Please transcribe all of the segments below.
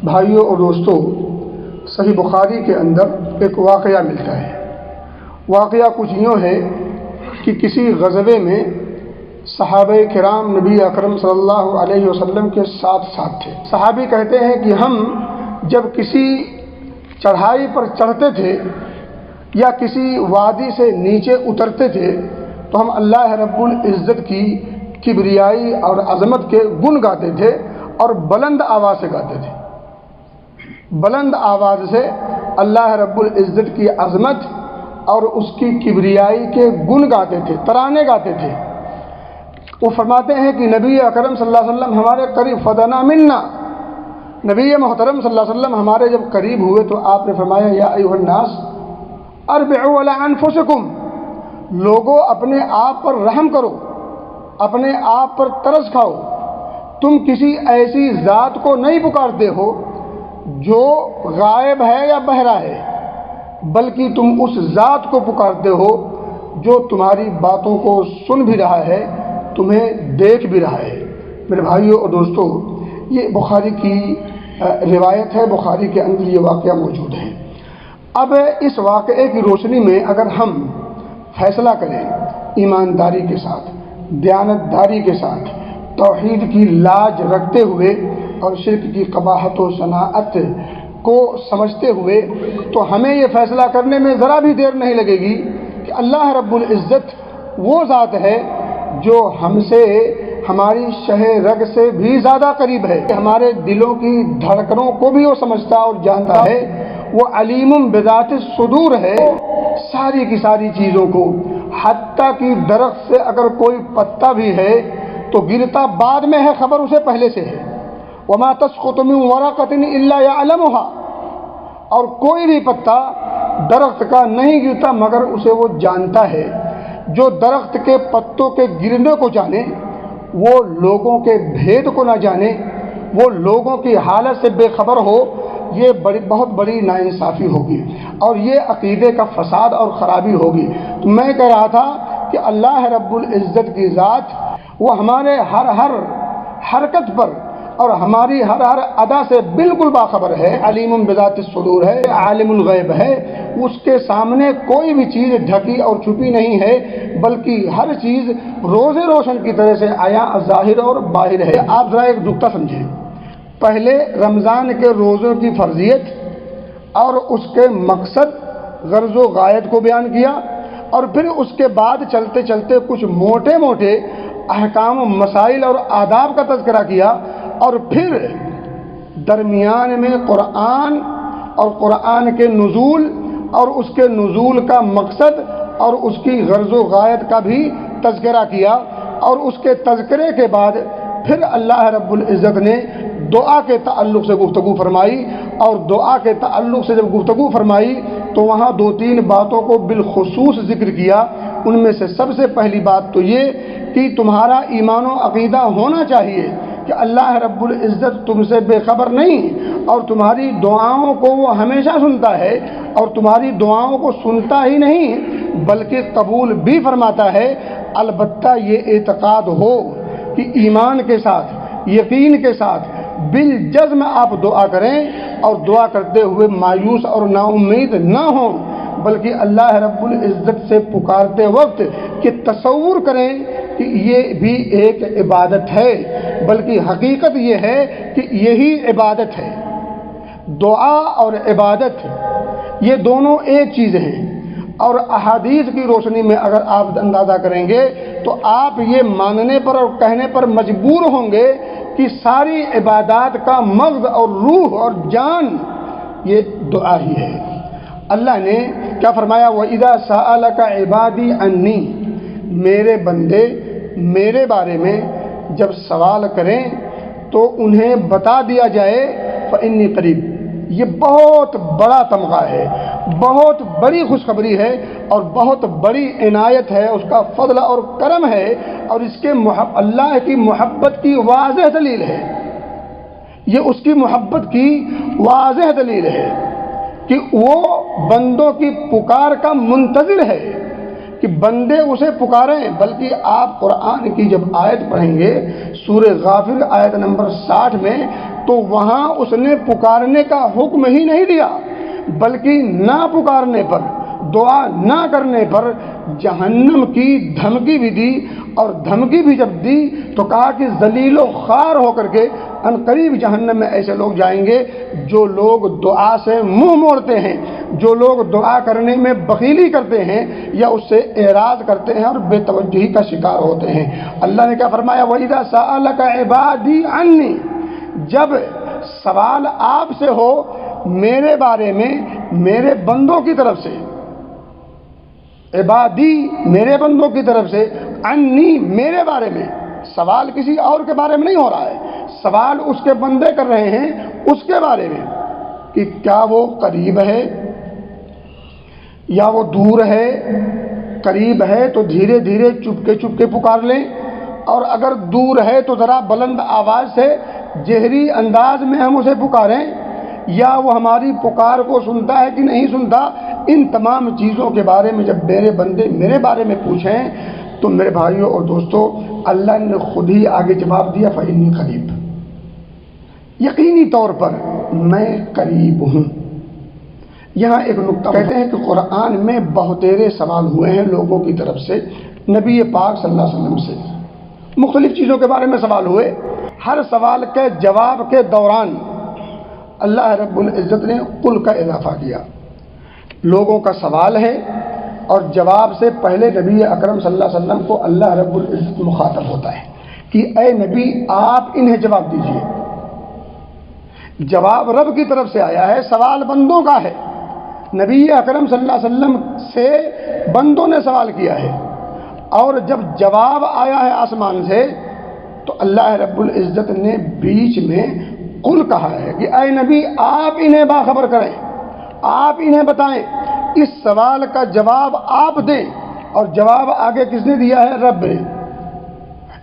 بھائیوں اور دوستوں، صحیح بخاری کے اندر ایک واقعہ ملتا ہے۔ واقعہ کچھ یوں ہے کہ کسی غزوے میں صحابہ کرام نبی اکرم صلی اللہ علیہ وسلم کے ساتھ تھے۔ صحابی کہتے ہیں کہ ہم جب کسی چڑھائی پر چڑھتے تھے یا کسی وادی سے نیچے اترتے تھے تو ہم اللہ رب العزت کی کبریائی اور عظمت کے گن گاتے تھے اور بلند آواز سے گاتے تھے۔ بلند آواز سے اللہ رب العزت کی عظمت اور اس کی کبریائی کے گن گاتے تھے، ترانے گاتے تھے۔ وہ فرماتے ہیں کہ نبی اکرم صلی اللہ علیہ وسلم ہمارے قریب فدنا منا، نبی محترم صلی اللہ علیہ وسلم ہمارے جب قریب ہوئے تو آپ نے فرمایا یا ایھا الناس اربعوا علی انفسکم، لوگوں اپنے آپ پر رحم کرو، اپنے آپ پر ترس کھاؤ۔ تم کسی ایسی ذات کو نہیں پکارتے ہو جو غائب ہے یا بہرا ہے، بلکہ تم اس ذات کو پکارتے ہو جو تمہاری باتوں کو سن بھی رہا ہے، تمہیں دیکھ بھی رہا ہے۔ میرے بھائیوں اور دوستوں، یہ بخاری کی روایت ہے، بخاری کے اندر یہ واقعہ موجود ہے۔ اب اس واقعے کی روشنی میں اگر ہم فیصلہ کریں ایمانداری کے ساتھ، دیانتداری کے ساتھ، توحید کی لاج رکھتے ہوئے اور شرک کی قباحت و شناعت کو سمجھتے ہوئے، تو ہمیں یہ فیصلہ کرنے میں ذرا بھی دیر نہیں لگے گی کہ اللہ رب العزت وہ ذات ہے جو ہم سے، ہماری شہ رگ سے بھی زیادہ قریب ہے، ہمارے دلوں کی دھڑکنوں کو بھی وہ سمجھتا اور جانتا ہے۔ وہ علیم بذات الصدور ہے، ساری کی ساری چیزوں کو، حتیٰ کہ درخت سے اگر کوئی پتا بھی ہے تو گرتا بعد میں ہے، خبر اسے پہلے سے ہے۔ وما تسقط من ورقۃ الا يعلمها، اور کوئی بھی پتا درخت کا نہیں گرتا مگر اسے وہ جانتا ہے۔ جو درخت کے پتوں کے گرنے کو جانے، وہ لوگوں کے بھید کو نہ جانے، وہ لوگوں کی حالت سے بے خبر ہو، یہ بہت بڑی ناانصافی ہوگی اور یہ عقیدے کا فساد اور خرابی ہوگی۔ تو میں کہہ رہا تھا کہ اللہ رب العزت کی ذات وہ ہمارے ہر حرکت پر اور ہماری ہر ادا سے بالکل باخبر ہے، علیم بذات الصدور ہے، عالم الغیب ہے۔ اس کے سامنے کوئی بھی چیز ڈھکی اور چھپی نہیں ہے، بلکہ ہر چیز روز روشن کی طرح سے عیاں، ظاہر اور باہر ہے۔ آپ ذرا ایک نکتہ سمجھیں۔ پہلے رمضان کے روزوں کی فرضیت اور اس کے مقصد، غرض و غایت کو بیان کیا، اور پھر اس کے بعد چلتے چلتے کچھ موٹے موٹے احکام، مسائل اور آداب کا تذکرہ کیا، اور پھر درمیان میں قرآن اور قرآن کے نزول اور اس کے نزول کا مقصد اور اس کی غرض و غایت کا بھی تذکرہ کیا، اور اس کے تذکرے کے بعد پھر اللہ رب العزت نے دعا کے تعلق سے گفتگو فرمائی، اور دعا کے تعلق سے جب گفتگو فرمائی تو وہاں دو تین باتوں کو بالخصوص ذکر کیا۔ ان میں سے سب سے پہلی بات تو یہ کہ تمہارا ایمان و عقیدہ ہونا چاہیے کہ اللہ رب العزت تم سے بے خبر نہیں، اور تمہاری دعاؤں کو وہ ہمیشہ سنتا ہے، اور تمہاری دعاؤں کو سنتا ہی نہیں بلکہ قبول بھی فرماتا ہے۔ البتہ یہ اعتقاد ہو کہ ایمان کے ساتھ، یقین کے ساتھ بالجزم آپ دعا کریں، اور دعا کرتے ہوئے مایوس اور نا امید نہ ہوں، بلکہ اللہ رب العزت سے پکارتے وقت کہ تصور کریں کہ یہ بھی ایک عبادت ہے، بلکہ حقیقت یہ ہے کہ یہی عبادت ہے۔ دعا اور عبادت یہ دونوں ایک چیز ہیں، اور احادیث کی روشنی میں اگر آپ اندازہ کریں گے تو آپ یہ ماننے پر اور کہنے پر مجبور ہوں گے کہ ساری عبادات کا مغز اور روح اور جان یہ دعا ہی ہے۔ اللہ نے کیا فرمایا؟ وَإِذَا سَأَلَكَ عِبَادِي عَنِّي، میرے بندے میرے بارے میں جب سوال کریں تو انہیں بتا دیا جائے فَإِنِّي قریب۔ یہ بہت بڑا تمغہ ہے، بہت بڑی خوشخبری ہے، اور بہت بڑی عنایت ہے، اس کا فضل اور کرم ہے، اور اس کے اللہ کی محبت کی واضح دلیل ہے۔ یہ اس کی محبت کی واضح دلیل ہے کہ وہ بندوں کی پکار کا منتظر ہے کہ بندے اسے پکاریں۔ بلکہ آپ قرآن کی جب آیت پڑھیں گے سورہ غافر آیت نمبر 60 میں، تو وہاں اس نے پکارنے کا حکم ہی نہیں دیا، بلکہ نہ پکارنے پر، دعا نہ کرنے پر جہنم کی دھمکی بھی دی، اور دھمکی بھی جب دی تو کہا کہ ذلیل و خوار ہو کر کے عنقریب جہنم میں ایسے لوگ جائیں گے جو لوگ دعا سے منہ موڑتے ہیں، جو لوگ دعا کرنے میں بخیلی کرتے ہیں یا اس سے اعراض کرتے ہیں اور بے توجہی کا شکار ہوتے ہیں۔ اللہ نے کیا فرمایا؟ وَإِذَا سَأَلَكَ عِبَادِي عَنِّي، جب سوال آپ سے ہو میرے بارے میں، میرے بندوں کی طرف سے، عبادی میرے بندوں کی طرف سے، عنی میرے بارے میں، سوال کسی اور کے بارے میں نہیں ہو رہا ہے، سوال اس کے بندے کر رہے ہیں اس کے بارے میں کہ کیا وہ قریب ہے یا وہ دور ہے۔ قریب ہے تو دھیرے دھیرے چپ کے پکار لیں، اور اگر دور ہے تو ذرا بلند آواز سے جہری انداز میں ہم اسے پکاریں، یا وہ ہماری پکار کو سنتا ہے کہ نہیں سنتا۔ ان تمام چیزوں کے بارے میں جب میرے بندے میرے بارے میں پوچھیں تو میرے بھائیوں اور دوستوں، اللہ نے خود ہی آگے جواب دیا، فإنی قریب، یقینی طور پر میں قریب ہوں۔ یہاں ایک نکتہ کہتے ہیں کہ قرآن میں بہتیرے سوال ہوئے ہیں لوگوں کی طرف سے نبی پاک صلی اللہ علیہ وسلم سے، مختلف چیزوں کے بارے میں سوال ہوئے۔ ہر سوال کے جواب کے دوران اللہ رب العزت نے قل کا اضافہ کیا۔ لوگوں کا سوال ہے اور جواب سے پہلے نبی اکرم صلی اللہ علیہ وسلم کو اللہ رب العزت مخاطب ہوتا ہے کہ اے نبی آپ انہیں جواب دیجئے۔ جواب رب کی طرف سے آیا ہے، سوال بندوں کا ہے۔ نبی اکرم صلی اللہ علیہ وسلم سے بندوں نے سوال کیا ہے، اور جب جواب آیا ہے آسمان سے تو اللہ رب العزت نے بیچ میں قل کہا ہے کہ اے نبی آپ انہیں باخبر کریں، آپ انہیں بتائیں، اس سوال کا جواب آپ دیں۔ اور جواب آگے کس نے دیا ہے؟ رب نے۔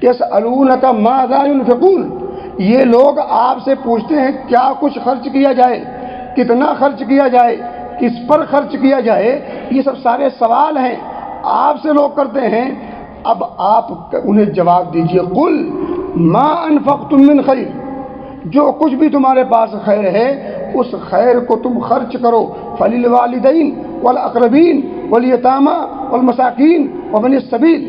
یسألونک ماذا ينفقون، یہ لوگ آپ سے پوچھتے ہیں کیا کچھ خرچ کیا جائے، کتنا خرچ کیا جائے، کس پر خرچ کیا جائے، یہ سب سارے سوال ہیں آپ سے لوگ کرتے ہیں۔ اب آپ انہیں جواب دیجئے، قل ما انفقتم من خیر، جو کچھ بھی تمہارے پاس خیر ہے اس خیر کو تم خرچ کرو، فللوالدین والاقربین والیتامی والمساکین وابن السبیل،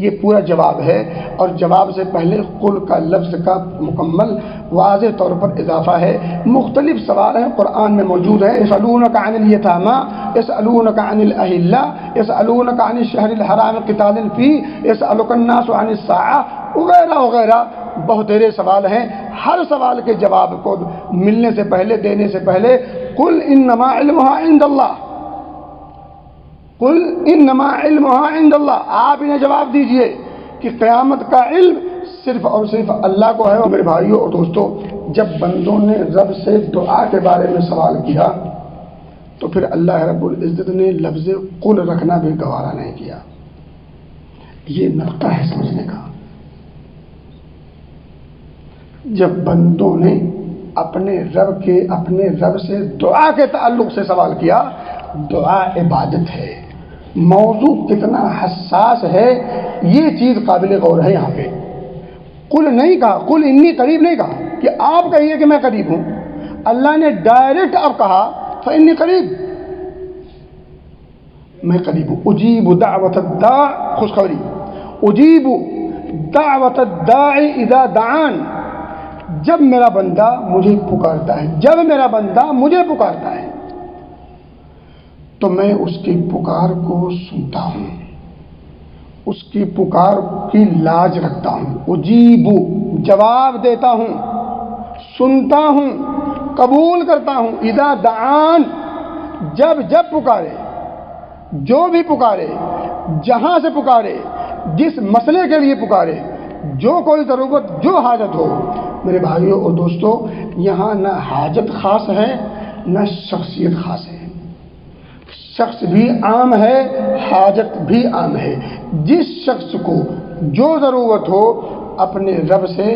یہ پورا جواب ہے۔ اور جواب سے پہلے قل کا لفظ کا مکمل واضح طور پر اضافہ ہے۔ مختلف سوال ہیں قرآن میں موجود ہیں، یسألونک عن الیتامی، یسألونک عن الاہلہ، یسألونک عن الشہر الحرام قتال فیہ، یسألک الناس عن الساعہ، وغیرہ وغیرہ بہتیرے سوال ہیں۔ ہر سوال کے جواب کو ملنے سے پہلے، دینے سے پہلے قل انما علمها عند اللہ، قل انما علمها عند اللہ، آپ انہیں جواب دیجئے کہ قیامت کا علم صرف اور صرف اللہ کو ہے۔ اور میرے بھائیوں اور دوستوں، جب بندوں نے رب سے دعا کے بارے میں سوال کیا تو پھر اللہ رب العزت نے لفظ قل رکھنا بھی گوارا نہیں کیا۔ یہ نقطہ ہے سمجھنے کا۔ جب بندوں نے اپنے رب سے دعا کے تعلق سے سوال کیا، دعا عبادت ہے، موضوع کتنا حساس ہے یہ چیز قابل غور ہے۔ یہاں پہ قل نہیں کہا، قل انی قریب نہیں کہا کہ آپ کہیے کہ میں قریب ہوں، اللہ نے ڈائریکٹ اب کہا فانی قریب، میں قریب ہوں۔ اجیب دعوت الداع، خوشخبری، اجیب دعوت الداع اذا دعان، جب میرا بندہ مجھے پکارتا ہے، جب میرا بندہ مجھے پکارتا ہے تو میں اس کی پکار کو سنتا ہوں، اس کی پکار کی لاج رکھتا ہوں۔ اجیب جواب دیتا ہوں، سنتا ہوں، قبول کرتا ہوں۔ اذا دعان، جب پکارے، جو بھی پکارے، جہاں سے پکارے، جس مسئلے کے لیے پکارے، جو کوئی ضرورت، جو حاجت ہو۔ میرے بھائیوں اور دوستوں، یہاں نہ حاجت خاص ہے نہ شخصیت خاص ہے، شخص بھی عام ہے، حاجت بھی عام ہے۔ جس شخص کو جو ضرورت ہو اپنے رب سے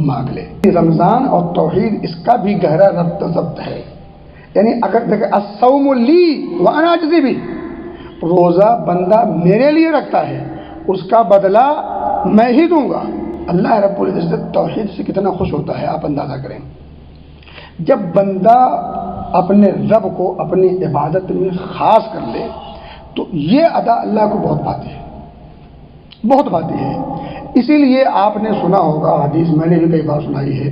مانگ لے۔ رمضان اور توحید اس کا بھی گہرا ربط ضبط ہے، یعنی اگر دیکھیں الصوم لی وانا اجزی بھی، روزہ بندہ میرے لیے رکھتا ہے، اس کا بدلہ میں ہی دوں گا۔ اللہ رب العزت توحید سے کتنا خوش ہوتا ہے آپ اندازہ کریں. جب بندہ اپنے رب کو اپنی عبادت میں خاص کر لے تو یہ ادا اللہ کو بہت بھاتی ہے، بہت بھاتی ہے. اسی لیے آپ نے سنا ہوگا حدیث، میں نے بھی کئی بار سنائی ہے،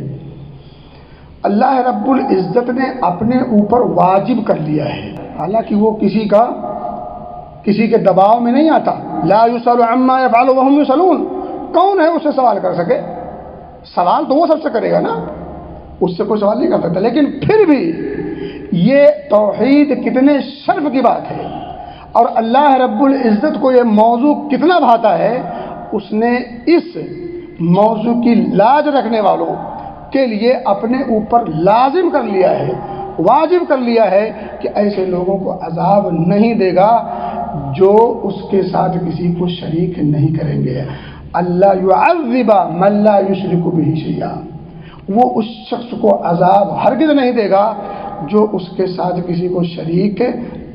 اللہ رب العزت نے اپنے اوپر واجب کر لیا ہے، حالانکہ وہ کسی کے دباؤ میں نہیں آتا. لا یسأل عما یفعل وهم یسألون. کون ہے اس سے سوال کر سکے؟ سوال تو وہ سب سے کرے گا نا، اس سے کوئی سوال نہیں کر سکتا. لیکن پھر بھی یہ توحید کتنے شرف کی بات ہے، اور اللہ رب العزت کو یہ موضوع کتنا بھاتا ہے، اس نے اس موضوع کی لاج رکھنے والوں کے لیے اپنے اوپر لازم کر لیا ہے، واجب کر لیا ہے کہ ایسے لوگوں کو عذاب نہیں دے گا جو اس کے ساتھ کسی کو شریک نہیں کریں گے. اللہ یعذب من لا یشرک بہ شیئا. وہ اس شخص کو عذاب ہرگز نہیں دے گا جو اس کے ساتھ کسی کو شریک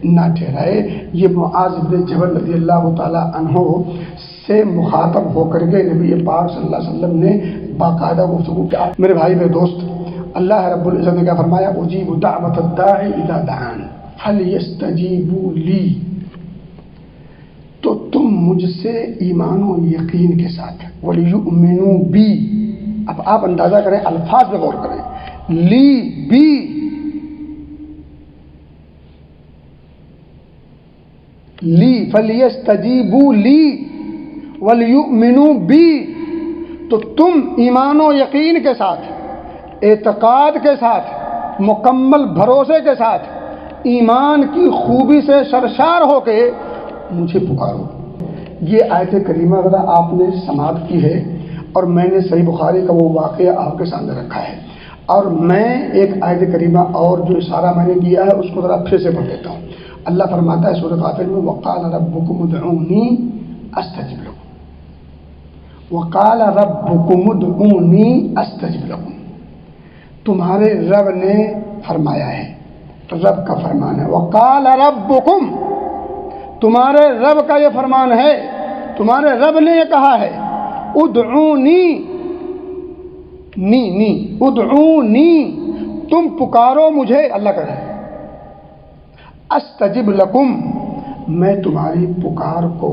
نہ ٹھہرائے. یہ معاذ بن جبل رضی اللہ تعالی عنہ سے مخاطب ہو کر کے نبی پاک صلی اللہ علیہ وسلم نے باقاعدہ گفتگو کیا. میرے بھائی میرے دوست، اللہ رب العزت نے کیا فرمایا؟ اجیب دعوت الداعی اذا دعان فلیستجیبوا لی. تو تم مجھ سے ایمان و یقین کے ساتھ، ولیؤمنوا بی. اب آپ اندازہ کریں، الفاظ پہ غور کریں. لی بی، لی فلیستجیبوا لی ولیؤمنوا بی. تو تم ایمان و یقین کے ساتھ، اعتقاد کے ساتھ، مکمل بھروسے کے ساتھ، ایمان کی خوبی سے سرشار ہو کے مجھے پکارو. یہ آیت کریمہ ذرا آپ نے سماعت کی ہے، اور میں نے صحیح بخاری کا وہ واقعہ آپ کے سامنے رکھا ہے. اور میں ایک آیت کریمہ اور جو اشارہ میں نے کیا ہے اس کو ذرا پھر سے پڑھ دیتا ہوں. اللہ فرماتا ہے سورۃ غافر میں، وقال ربکم ادعونی استجب لکم. وقال ربکم ادعونی استجب لکم. تمہارے رب نے فرمایا ہے، رب کا فرمان ہے. وقال ربکم، تمہارے رب کا یہ فرمان ہے، تمہارے رب نے یہ کہا ہے، ادعونی، نی ادعونی، تم پکارو مجھے. اللہ کہہ رہا ہے استجب لکم، میں تمہاری پکار کو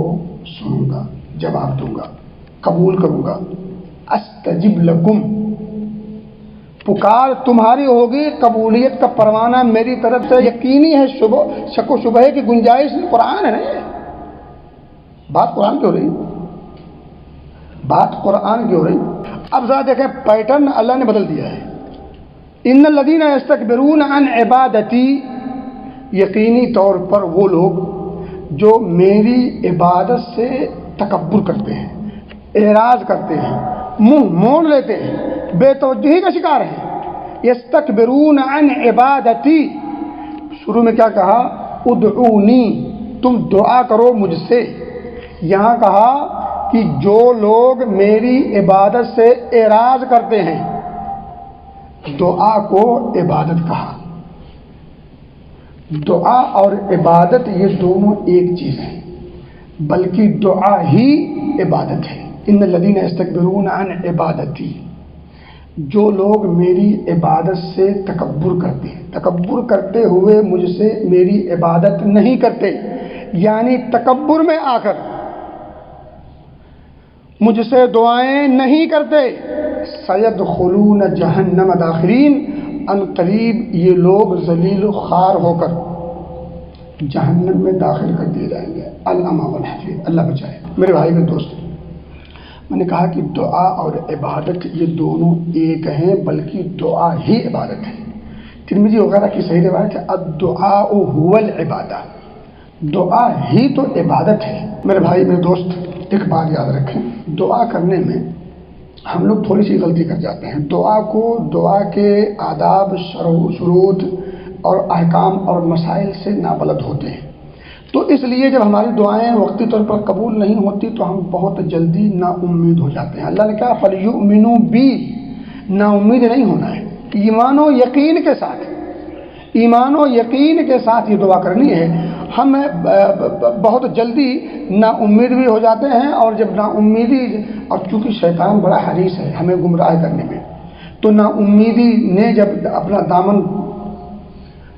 سنوں گا، جواب دوں گا، قبول کروں گا. استجب لکم، پکار تمہاری ہوگی، قبولیت کا پروانہ میری طرف سے یقینی ہے، شک و شبہ کی گنجائش نہیں. قرآن ہے نا، یہ بات قرآن کی ہو رہی، بات قرآن کی ہو رہی. اب ذرا دیکھیں پیٹرن اللہ نے بدل دیا ہے. ان الذین یستکبرون عن عبادتی، یقینی طور پر وہ لوگ جو میری عبادت سے تکبر کرتے ہیں، اعراض کرتے ہیں، منہ موڑ لیتے ہیں، بے توجہی کا شکار ہیں. یستکبرون عن عبادتی، شروع میں کیا کہا؟ ادعونی، تم دعا کرو مجھ سے. یہاں کہا کہ جو لوگ میری عبادت سے اعراض کرتے ہیں، دعا کو عبادت کہا. دعا اور عبادت یہ دونوں ایک چیز ہیں، بلکہ دعا ہی عبادت ہے. ان الذین یستکبرون عن عبادتی، جو لوگ میری عبادت سے تکبر کرتے ہیں، تکبر کرتے ہوئے مجھ سے میری عبادت نہیں کرتے، یعنی تکبر میں آ کر مجھ سے دعائیں نہیں کرتے. سیدخلون جہنم داخرین، ان قریب یہ لوگ ذلیل و خوار ہو کر جہنم میں داخل کر دیے جائیں گے. الامہ والحفیظ، اللہ بچائے. میرے بھائی میرے دوست، میں نے کہا کہ دعا اور عبادت یہ دونوں ایک ہیں، بلکہ دعا ہی عبادت ہے. ترمذی وغیرہ کی صحیح روایت ہے، الدعاء هو العبادہ، دعا ہی تو عبادت ہے. میرے بھائی میرے دوست، ایک بات یاد رکھیں، دعا کرنے میں ہم لوگ تھوڑی سی غلطی کر جاتے ہیں. دعا کے آداب، شروط اور احکام اور مسائل سے نابلد ہوتے ہیں. تو اس لیے جب ہماری دعائیں وقتی طور پر قبول نہیں ہوتی تو ہم بہت جلدی نا امید ہو جاتے ہیں. اللہ نے کہا فلیؤمنوا بی، نا امید نہیں ہونا ہے، ایمان و یقین کے ساتھ. ایمان و یقین کے ساتھ یہ دعا کرنی ہے. ہم بہت جلدی نا امید بھی ہو جاتے ہیں، اور جب نا امیدی، اور چونکہ شیطان بڑا حریص ہے ہمیں گمراہ کرنے میں، تو نا امیدی نے جب اپنا دامن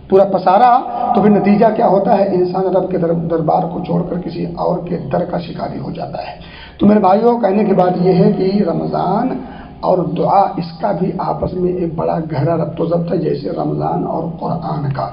پورا پسارا تو پھر نتیجہ کیا ہوتا ہے؟ انسان رب کے دربار کو چھوڑ کر کسی اور کے در کا شکاری ہو جاتا ہے. تو میرے بھائیوں، کہنے کی بات یہ ہے کہ رمضان اور دعا، اس کا بھی آپس میں ایک بڑا گہرا ربط و ضبط ہے، جیسے رمضان اور قرآن کا.